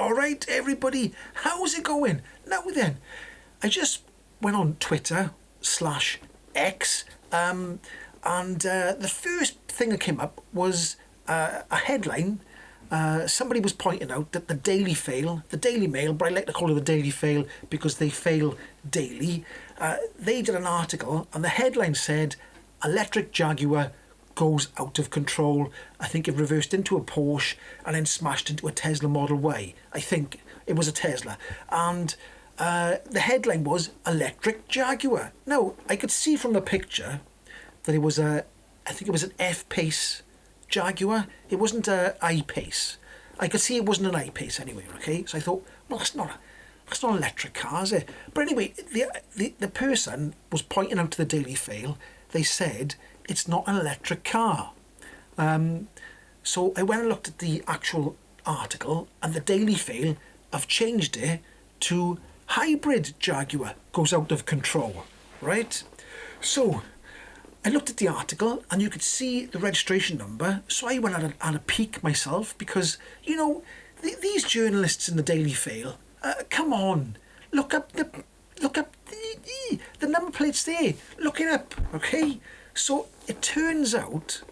Alright everybody, how's it going? Now then, I just went on Twitter/X and the first thing that came up was a headline. Somebody was pointing out that the Daily Mail, but I like to call it the Daily Fail because they fail daily. They did an article and the headline said, electric Jaguar goes out of control. I think it reversed into a Porsche and then smashed into a Tesla Model Y. I think it was a Tesla. And the headline was electric Jaguar. Now, I could see from the picture that it was I think it was an F-Pace Jaguar. It wasn't an I-Pace. I could see it wasn't an I-Pace anyway, okay? So I thought, well, that's not an electric car, is it? But anyway, the person was pointing out to the Daily Fail. They said it's not an electric car. So I went and looked at the actual article, and the Daily Fail have changed it to hybrid Jaguar goes out of control, right? So I looked at the article and you could see the registration number. So I went at a peek myself because, you know, these journalists in the Daily Fail, come on, look up the number plates there. Look it up, okay? So it turns out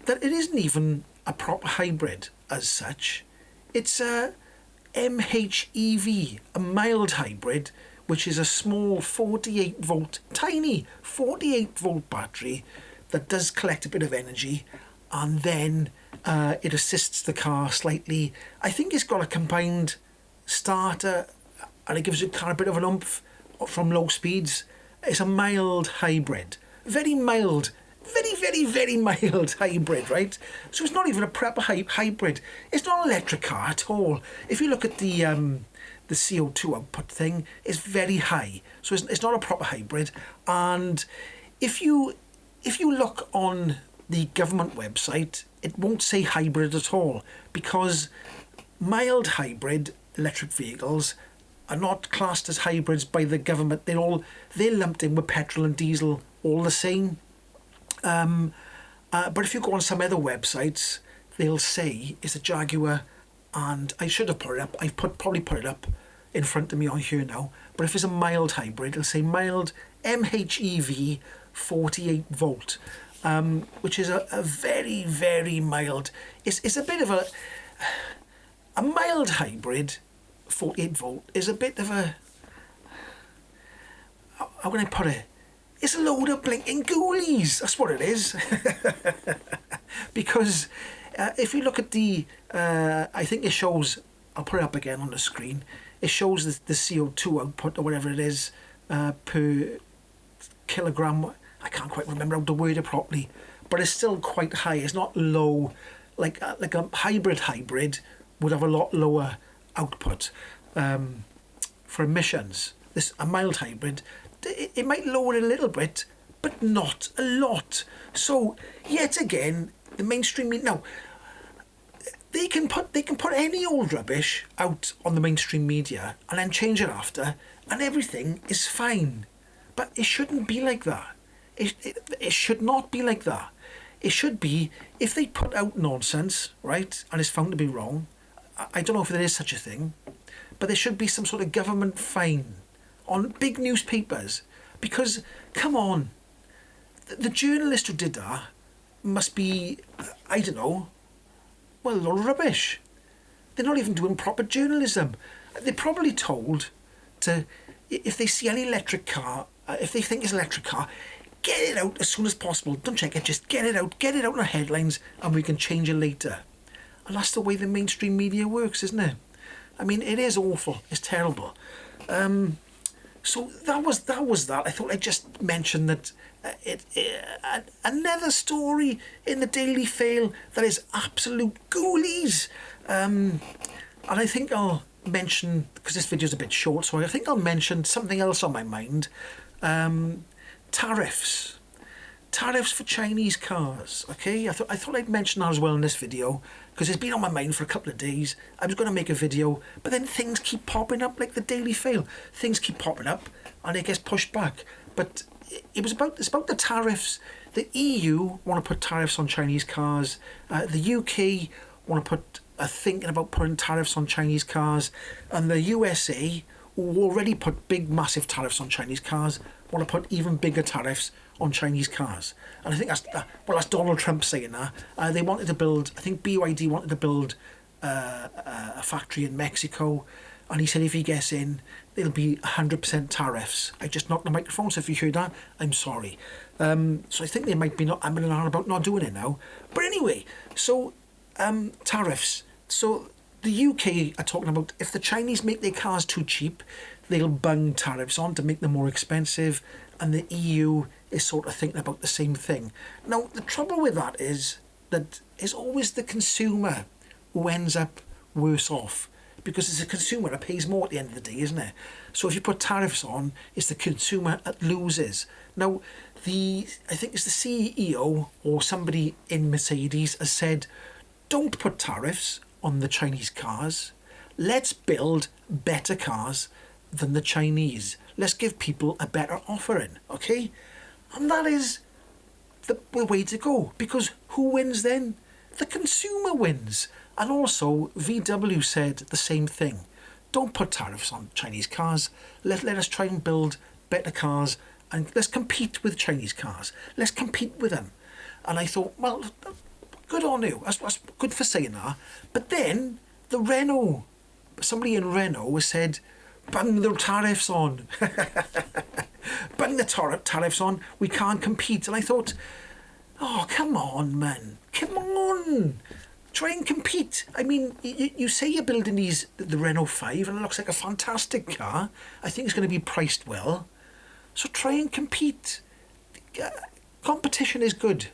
that it isn't even a proper hybrid as such. It's a MHev, a mild hybrid, which is a small 48 volt, tiny 48 volt battery that does collect a bit of energy, and then it assists the car slightly. I think it's got a combined starter and it gives it kind of a bit of an oomph from low speeds. It's a mild hybrid, very mild, very mild hybrid, right? So it's not even a proper hybrid. It's not an electric car at all. If you look at the CO2 output thing, it's very high. So it's not a proper hybrid. And if you look on the government website, it won't say hybrid at all, because mild hybrid electric vehicles are not classed as hybrids by the government. They're lumped in with petrol and diesel all the same. But if you go on some other websites, they'll say it's a Jaguar, and I should have put it up. I've probably put it up in front of me on here now. But if it's a mild hybrid, it'll say mild MHev 48 volt, which is a very mild. It's a bit of a mild hybrid. 48 volt is a bit of a, how can I put it? It's a load of blinking ghoulies. That's what it is. Because if you look at the, I think it shows, I'll put it up again on the screen. It shows the CO2 output or whatever it is per kilogram. I can't quite remember how to word it properly, but it's still quite high. It's not low, like a hybrid would have a lot lower output for emissions. A mild hybrid, it might lower it a little bit, but not a lot. So yet again, the mainstream media, now they can put any old rubbish out on the mainstream media and then change it after, and everything is fine. But it shouldn't be like that. It should not be like that. It should be, if they put out nonsense, right, and it's found to be wrong, I don't know if there is such a thing, but there should be some sort of government fine on big newspapers. Because, come on, the journalist who did that must be, I don't know, well, a lot of rubbish. They're not even doing proper journalism. They're probably told to, if they see any electric car, if they think it's an electric car, get it out as soon as possible. Don't check it, just get it out in the headlines, and we can change it later. And that's the way the mainstream media works, isn't it? I mean, it is awful. It's terrible. So that was that. I thought I'd just mention that another story in the Daily Fail that is absolute ghoulies. And I think I'll mention, because this video's a bit short, so I think I'll mention something else on my mind. Tariffs. Tariffs for Chinese cars, okay? I thought I'd mention that as well in this video, because it's been on my mind for a couple of days. I was going to make a video, but then things keep popping up, like the Daily Fail. Things keep popping up, and it gets pushed back. But it's about the tariffs. The EU want to put tariffs on Chinese cars. The UK want to put are thinking about putting tariffs on Chinese cars, and the USA, who already put big, massive tariffs on Chinese cars, want to put even bigger tariffs on Chinese cars. And I think that's Donald Trump saying that. They wanted to build, I think BYD wanted to build a factory in Mexico, and he said if he gets in, there'll be 100% tariffs. I just knocked the microphone, so if you heard that, I'm sorry. So I think they might be not, I'm about not doing it now. But anyway, so tariffs. So the UK are talking about if the Chinese make their cars too cheap, they'll bung tariffs on to make them more expensive, and the EU is sort of thinking about the same thing. Now, the trouble with that is that it's always the consumer who ends up worse off, because it's the consumer that pays more at the end of the day, isn't it? So if you put tariffs on, it's the consumer that loses. Now, I think it's the CEO or somebody in Mercedes has said, don't put tariffs on the Chinese cars. Let's build better cars than the Chinese. Let's give people a better offering, okay? And that is the way to go, because who wins then? The consumer wins. And also, VW said the same thing. Don't put tariffs on Chinese cars. Let us try and build better cars, and let's compete with Chinese cars. Let's compete with them. And I thought, well, good on you. That's good for saying that. But then the Renault, somebody in Renault has said, bung the tariffs on. Bung the tariffs on. We can't compete. And I thought, oh, come on, man. Come on. Try and compete. I mean, you say you're building the Renault 5, and it looks like a fantastic car. I think it's going to be priced well. So try and compete. Competition is good,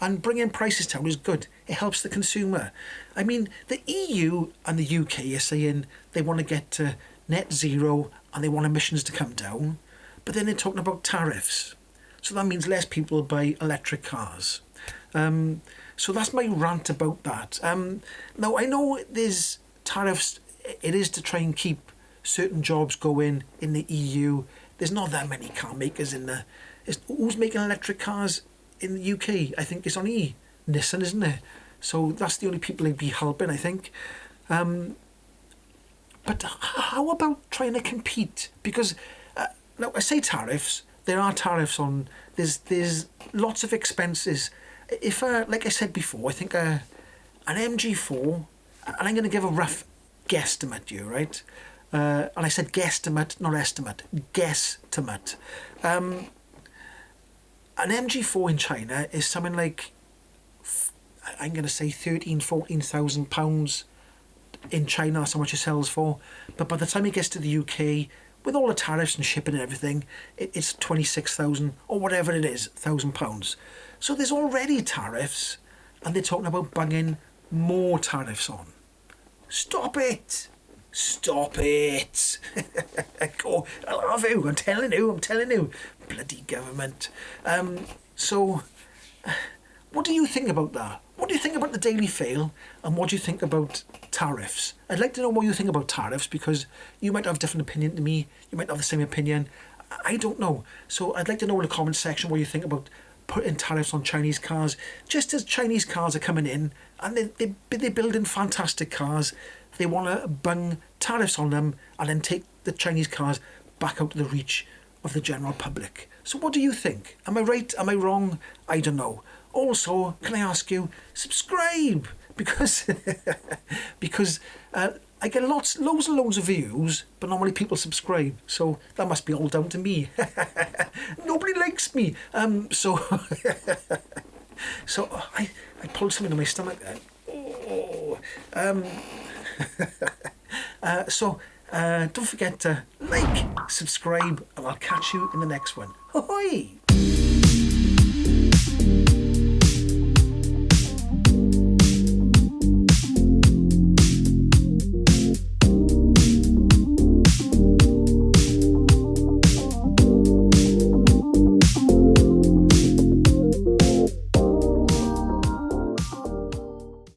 and bringing prices down is good. It helps the consumer. I mean, the EU and the UK are saying they want to get to net zero and they want emissions to come down, but then they're talking about tariffs. So that means less people buy electric cars. So that's my rant about that. Now, I know there's tariffs. It is to try and keep certain jobs going in the EU. There's not that many car makers in there. Who's making electric cars in the UK? I think it's only Nissan, isn't it? So that's the only people they'd be helping, I think. But how about trying to compete? Because, now I say tariffs, there are tariffs on, there's lots of expenses. If, like I said before, I think an MG4, and I'm going to give a rough guesstimate here, right? And I said guesstimate, not estimate, guesstimate. An MG4 in China is something like, I'm going to say £14,000 in China, that's how much it sells for. But by the time it gets to the UK, with all the tariffs and shipping and everything, it's 26,000 or whatever it is, £1,000. So there's already tariffs, and they're talking about bunging more tariffs on. Stop it! Stop it! Go, I love you, I'm telling you. Bloody government. So, what do you think about that? What do you think about the Daily Fail, and what do you think about tariffs? I'd like to know what you think about tariffs, because you might have a different opinion to me, you might have the same opinion, I don't know. So I'd like to know in the comment section what you think about putting tariffs on Chinese cars, just as Chinese cars are coming in, and they're building fantastic cars. They want to bung tariffs on them, and then take the Chinese cars back out of the reach of the general public. So what do you think? Am I right? Am I wrong? I don't know. Also, can I ask you, subscribe, because I get loads and loads of views, but normally people subscribe, so that must be all down to me. Nobody likes me. So I pulled something in my stomach then. Oh. Don't forget to like, subscribe, and I'll catch you in the next one. Ahoy!